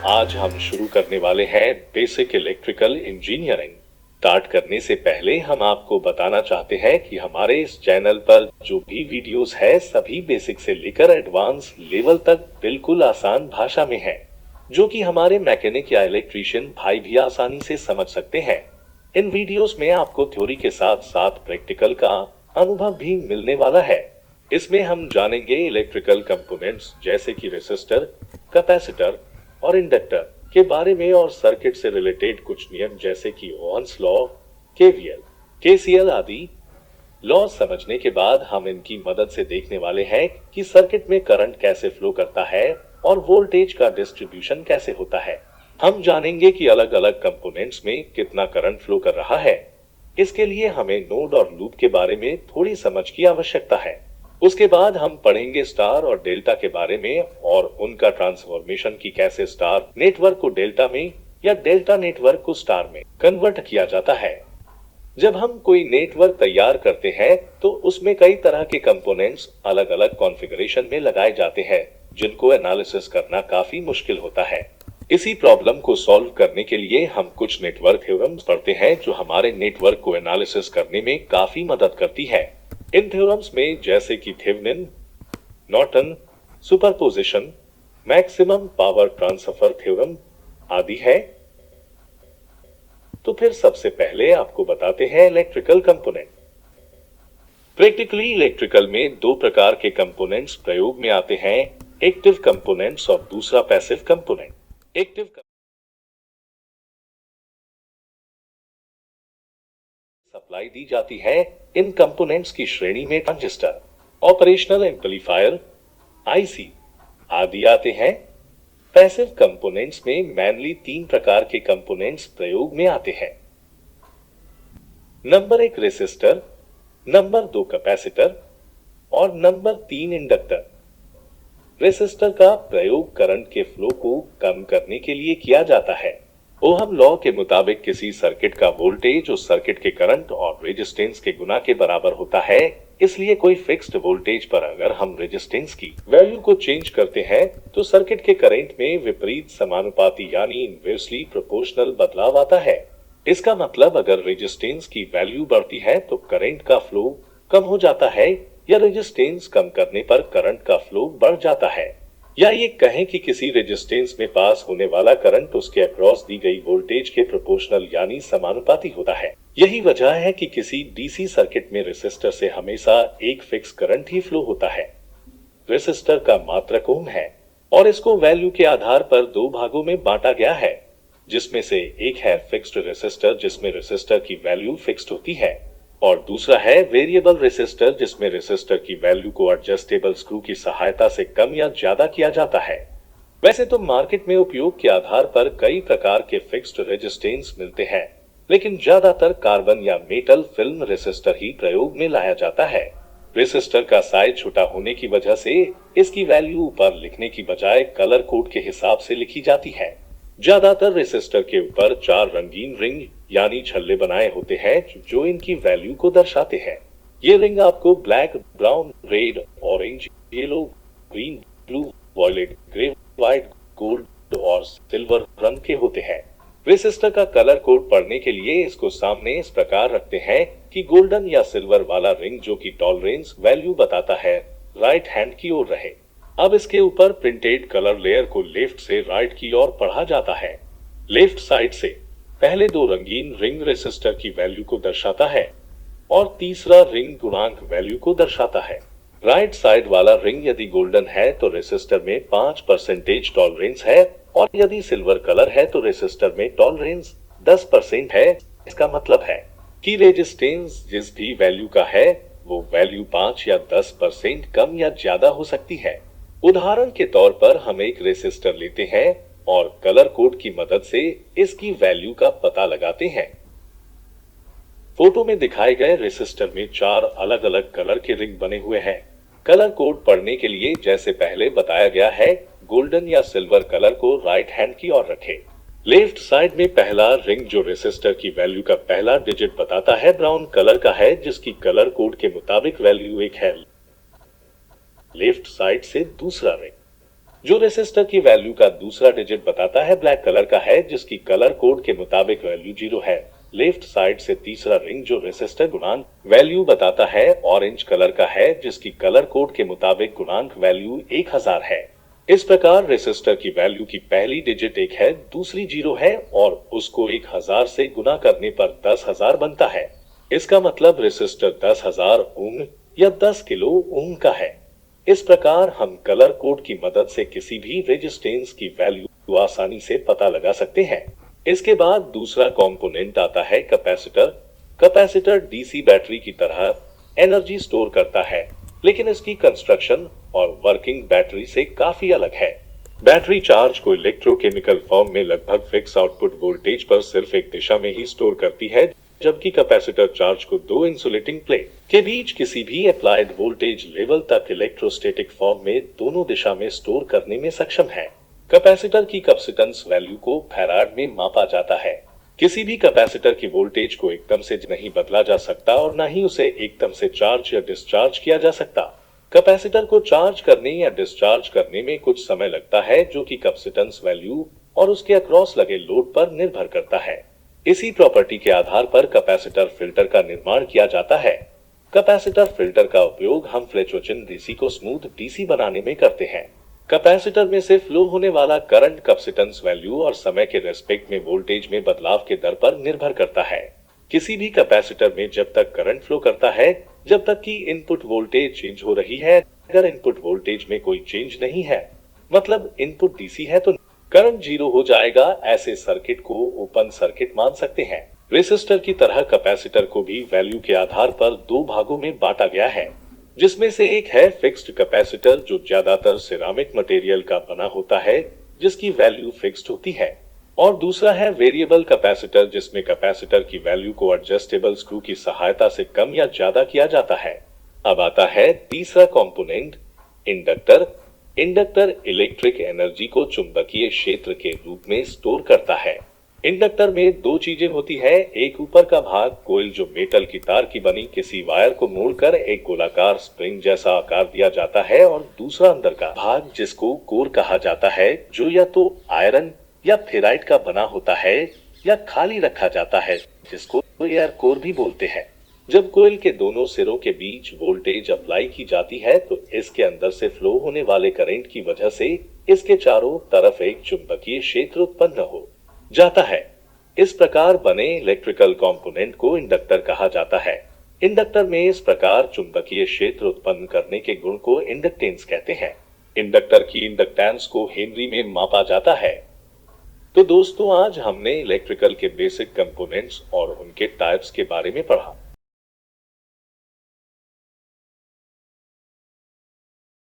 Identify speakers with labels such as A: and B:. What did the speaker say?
A: आज हम शुरू करने वाले हैं बेसिक इलेक्ट्रिकल इंजीनियरिंग। स्टार्ट करने से पहले हम आपको बताना चाहते हैं कि हमारे इस चैनल पर जो भी वीडियोस है सभी बेसिक से लेकर एडवांस लेवल तक बिल्कुल आसान भाषा में है, जो कि हमारे मैकेनिक या इलेक्ट्रीशियन भाई भी आसानी से समझ सकते हैं। इन वीडियोस में आपको थ्योरी के साथ साथ प्रैक्टिकल का अनुभव भी मिलने वाला है। इसमें हम जानेंगे इलेक्ट्रिकल कंपोनेंट्स जैसे कि रेसिस्टर, कैपेसिटर और इंडक्टर के बारे में और सर्किट से रिलेटेड कुछ नियम जैसे कि ओहम्स लॉ, केवीएल, केसीएल आदि लॉ समझने के बाद हम इनकी मदद से देखने वाले हैं कि सर्किट में करंट कैसे फ्लो करता है और वोल्टेज का डिस्ट्रीब्यूशन कैसे होता है। हम जानेंगे कि अलग अलग कंपोनेंट्स में कितना करंट फ्लो कर रहा है। इसके लिए हमें नोड और लूप के बारे में थोड़ी समझ की आवश्यकता है। उसके बाद हम पढ़ेंगे स्टार और डेल्टा के बारे में और उनका ट्रांसफॉर्मेशन की कैसे स्टार नेटवर्क को डेल्टा में या डेल्टा नेटवर्क को स्टार में कन्वर्ट किया जाता है। जब हम कोई नेटवर्क तैयार करते हैं तो उसमें कई तरह के कंपोनेंट्स अलग अलग कॉन्फ़िगरेशन में लगाए जाते हैं, जिनको एनालिसिस करना काफी मुश्किल होता है। इसी प्रॉब्लम को सॉल्व करने के लिए हम कुछ नेटवर्क थ्योरम्स पढ़ते हैं जो हमारे नेटवर्क को एनालिसिस करने में काफी मदद करती है। इन थ्योरम्स में जैसे कि Thevenin, Norton, superposition, maximum power transfer theorem आदि है। तो फिर सबसे पहले आपको बताते हैं इलेक्ट्रिकल कंपोनेंट। प्रैक्टिकली इलेक्ट्रिकल में दो प्रकार के कंपोनेंट्स प्रयोग में आते हैं, एक्टिव कंपोनेंट्स और दूसरा पैसिव कंपोनेंट। एक्टिव सप्लाई दी जाती है इन कंपोनेंट्स की श्रेणी में ट्रांजिस्टर, ऑपरेशनल एम्पलीफायर, आईसी आदि आते हैं। पैसिव कंपोनेंट्स में मेनली तीन प्रकार के कंपोनेंट्स प्रयोग में आते हैं। नंबर 1 रेसिस्टर, नंबर 2 कैपेसिटर और नंबर 3 इंडक्टर। रेसिस्टर का प्रयोग करंट के फ्लो को कम करने के लिए किया जाता है। ओहम लॉ के मुताबिक किसी सर्किट का वोल्टेज उस सर्किट के करंट और रेजिस्टेंस के गुना के बराबर होता है, इसलिए कोई फिक्स्ड वोल्टेज पर अगर हम रेजिस्टेंस की वैल्यू को चेंज करते हैं तो सर्किट के करंट में विपरीत समानुपाती यानी इनवर्सली प्रोपोर्शनल बदलाव आता है। इसका मतलब अगर रेजिस्टेंस की वैल्यू बढ़ती है तो करंट का फ्लो कम हो जाता है या रेजिस्टेंस कम करने पर करंट का फ्लो बढ़ जाता है। या ये कहें कि किसी रेजिस्टेंस में पास होने वाला करंट उसके अक्रॉस दी गई वोल्टेज के प्रोपोर्शनल यानी समानुपाती होता है। यही वजह है कि किसी डीसी सर्किट में रेसिस्टर से हमेशा एक फिक्स करंट ही फ्लो होता है। रेसिस्टर का मात्रक ओम है और इसको वैल्यू के आधार पर दो भागों में बांटा गया है, जिसमें से एक है फिक्स्ड रेसिस्टर जिसमें रेसिस्टर की वैल्यू फिक्स्ड होती है और दूसरा है वेरिएबल रेसिस्टर जिसमें रेसिस्टर की वैल्यू को एडजस्टेबल स्क्रू की सहायता से कम या ज्यादा किया जाता है। वैसे तो मार्केट में उपयोग के आधार पर कई प्रकार के फिक्स्ड रेजिस्टेंस मिलते हैं, लेकिन ज्यादातर कार्बन या मेटल फिल्म रेसिस्टर ही प्रयोग में लाया जाता है। रेसिस्टर का साइज छोटा होने की वजह से इसकी वैल्यू ऊपर लिखने की बजाय कलर कोड के हिसाब से लिखी जाती है। ज्यादातर रेसिस्टर के ऊपर 4 रंगीन रिंग यानी छल्ले बनाए होते हैं जो इनकी वैल्यू को दर्शाते हैं। ये रिंग आपको black, brown, red, orange, yellow, green, blue, violet, grey, white, gold और सिल्वर रंग के होते हैं। रेसिस्टर का कलर कोड पढ़ने के लिए इसको सामने इस प्रकार रखते हैं कि गोल्डन या सिल्वर वाला रिंग जो कि टॉलरेंस वैल्यू बताता है, राइट हैंड की ओर रहे। अब इसके ऊपर प्रिंटेड कलर लेयर को लेफ्ट से राइट की ओर पढ़ा जाता है। लेफ्ट साइड से पहले 2 रंगीन रिंग रेसिस्टर की वैल्यू को दर्शाता है और तीसरा रिंग गुणांक वैल्यू को दर्शाता है। राइट साइड वाला रिंग यदि गोल्डन है तो रेसिस्टर में 5% टॉलरेंस है और यदि सिल्वर कलर है तो रेसिस्टर में टॉलरेंस 10% है। इसका मतलब है कि रेजिस्टेंस जिस भी वैल्यू का है वो वैल्यू 5 या 10% कम या ज्यादा हो सकती है। उदाहरण के तौर पर हम एक रेसिस्टर लेते हैं और कलर कोड की मदद से इसकी वैल्यू का पता लगाते हैं। फोटो में दिखाए गए रेसिस्टर में 4 अलग अलग कलर के रिंग बने हुए हैं। कलर कोड पढ़ने के लिए जैसे पहले बताया गया है, गोल्डन या सिल्वर कलर को राइट हैंड की ओर रखें। लेफ्ट साइड में पहला रिंग जो रेसिस्टर की वैल्यू का पहला डिजिट बताता है ब्राउन कलर का है, जिसकी कलर कोड के मुताबिक वैल्यू 1 है। लेफ्ट साइड से दूसरा रिंग जो रेसिस्टर की वैल्यू का दूसरा डिजिट बताता है ब्लैक कलर का है, जिसकी कलर कोड के मुताबिक वैल्यू 0 है। लेफ्ट साइड से तीसरा रिंग जो रेसिस्टर गुणांक वैल्यू बताता है ऑरेंज कलर का है, जिसकी कलर कोड के मुताबिक गुणांक वैल्यू 1000 है। इस प्रकार रेसिस्टर की वैल्यू की पहली डिजिट 1 है, दूसरी 0 है और उसको 1000 से गुना करने पर 10,000 बनता है। इसका मतलब रेसिस्टर 10,000 ओम या 10 किलो ओम का है। इस प्रकार हम कलर कोड की मदद से किसी भी रेजिस्टेंस की वैल्यू आसानी से पता लगा सकते हैं। इसके बाद दूसरा कंपोनेंट आता है कैपेसिटर। कैपेसिटर डीसी बैटरी की तरह एनर्जी स्टोर करता है, लेकिन इसकी कंस्ट्रक्शन और वर्किंग बैटरी से काफी अलग है। बैटरी चार्ज को इलेक्ट्रोकेमिकल फॉर्म में लगभग फिक्स आउटपुट वोल्टेज पर सिर्फ एक दिशा में ही स्टोर करती है, जबकि कैपेसिटर चार्ज को दो इंसुलेटिंग प्लेट के बीच किसी भी अप्लाइड वोल्टेज लेवल तक इलेक्ट्रोस्टैटिक फॉर्म में दोनों दिशा में स्टोर करने में सक्षम है। कैपेसिटर की कैपेसिटेंस वैल्यू को फैराड में मापा जाता है। किसी भी कैपेसिटर की वोल्टेज को एकदम से नहीं बदला जा सकता और न ही उसे एकदम से चार्ज या डिस्चार्ज किया जा सकता। कैपेसिटर को चार्ज करने या डिस्चार्ज करने में कुछ समय लगता है, जो कि कैपेसिटेंस वैल्यू और उसके अक्रॉस लगे लोड पर निर्भर करता है। इसी प्रॉपर्टी के आधार पर कैपेसिटर फिल्टर का निर्माण किया जाता है। कैपेसिटर फिल्टर का उपयोग हम फ्लैचोचिन डीसी को स्मूथ डीसी बनाने में करते हैं। कैपेसिटर में से फ्लो होने वाला करंट कैपेसिटेंस वैल्यू और समय के रेस्पेक्ट में वोल्टेज में बदलाव के दर पर निर्भर करता है। किसी भी कैपेसिटर में जब तक करंट फ्लो करता है, जब तक कि इनपुट वोल्टेज चेंज हो रही है, अगर इनपुट वोल्टेज में कोई चेंज नहीं है, मतलब इनपुट डीसी है, तो करंट 0 हो जाएगा। ऐसे सर्किट को ओपन सर्किट मान सकते हैं। रेसिस्टर की तरह कैपेसिटर को भी वैल्यू के आधार पर दो भागों में बांटा गया है, जिसमें से एक है फिक्स्ड कैपेसिटर, जो ज्यादातर सिरामिक मटेरियल का बना होता है, जिसकी वैल्यू फिक्स्ड होती है, और दूसरा है वेरिएबल कैपेसिटर, जिसमें कैपेसिटर की वैल्यू को एडजस्टेबल स्क्रू की सहायता से कम या ज्यादा किया जाता है। अब आता है तीसरा component, inductor. Inductor electric energy को चुंबकीय क्षेत्र के रूप में स्टोर करता है। इंडक्टर में दो चीजें होती है, एक ऊपर का भाग कोइल, जो मेटल की तार की बनी किसी वायर को मोड़कर एक गोलाकार स्प्रिंग जैसा आकार दिया जाता है, और दूसरा अंदर का भाग जिसको कोर कहा जाता है, जो या तो आयरन या फेराइट का बना होता है या खाली रखा जाता है, जिसको एयर कोर भी बोलते हैं। जब कोइल के दोनों सिरों के बीच वोल्टेज अप्लाई की जाती है, तो इसके अंदर से फ्लो होने वाले करंट की वजह से इसके चारों तरफ एक चुंबकीय क्षेत्र उत्पन्न हो जाता है। इस प्रकार बने इलेक्ट्रिकल कंपोनेंट को इंडक्टर कहा जाता है। इंडक्टर में इस प्रकार चुंबकीय क्षेत्र उत्पन्न करने के गुण को इंडक्टेंस कहते हैं। इंडक्टर की इंडक्टेंस को हेनरी में मापा जाता है। तो दोस्तों, आज हमने इलेक्ट्रिकल के बेसिक कंपोनेंट्स और उनके टाइप्स के बारे में पढ़ा।